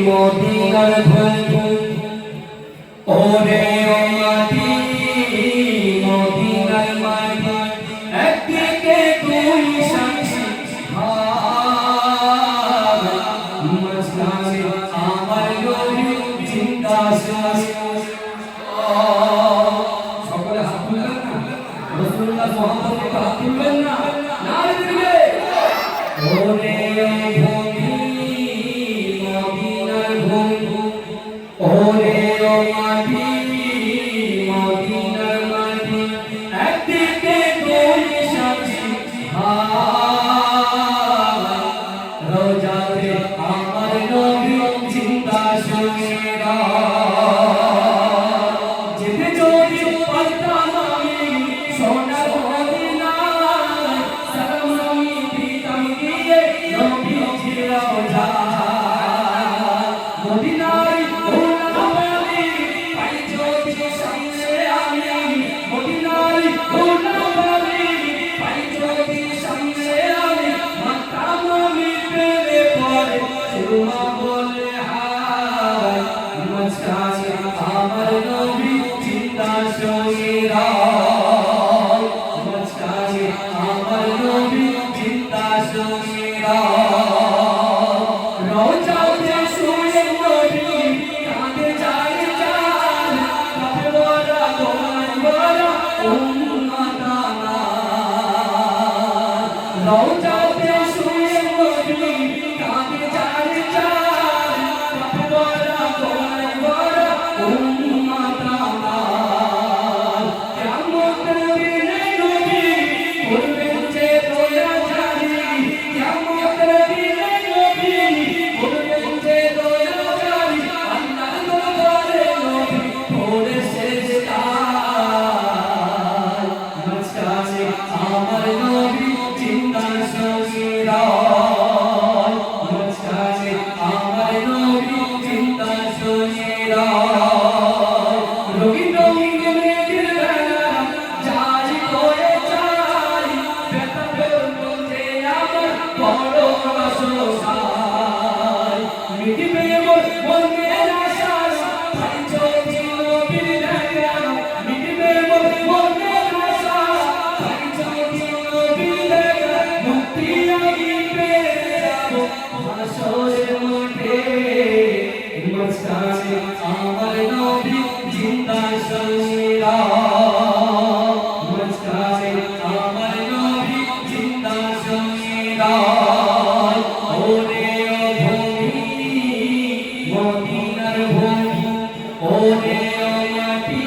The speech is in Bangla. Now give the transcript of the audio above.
মদিনার ভূমি ওরে ও মাটি মদিনার মাটি একদিকে তুই সাক্ষী মাঝখানে আমার নবী জিন্দা সকলে হাত তুলবেন না রাসূলুল্লাহ মুহাম্মদকে হাত তুলবেন না নারে দিবে ওরে ওরে ও মাটি মদিনার মাটি একদিকে তুই সাক্ষী রোজাতে আমার নবী জিন্দা শুনেরা যেতে যদি পারতাম আমি সোনার মদিনা সালাম আমি দিতাম দিয়ে নবী রোজা মদিনার বলে হায় মাঝখানে আমার নবী জিন্দা শুনেরা মাঝখানে আমার নবী জিন্দা শুনেরা রোজাতে শুয়ে নবী কাঁদে যায় জান কাঁদে বড় তোমার বড় উম্মত আমার রোজাতে শুয়ে নবী কাঁদে যায় আমার নবী জিন্দা শুনেরা মাঝখানে আমার নবী জিন্দা শুনেরা রঙিন রঙিন মেঘের বেলা জারি করে যাই ব্যথা বলতে আমার বড় অসহায় মিটবে মোর মনের আশা ভাই যদি নবীর দেখা মিটবে মোর মনের আশা ভাই যদি নবীর দেখা মুক্তি আমি পেয়ে যাব হাসরের মাঠে মাঝখানে আমার নবী জিন্দা শুনেরা মাঝখানে আমার নবী জিন্দা শুনেরা ওরে ও ভূমি মদিনার ভূমি ওরে ও মাটি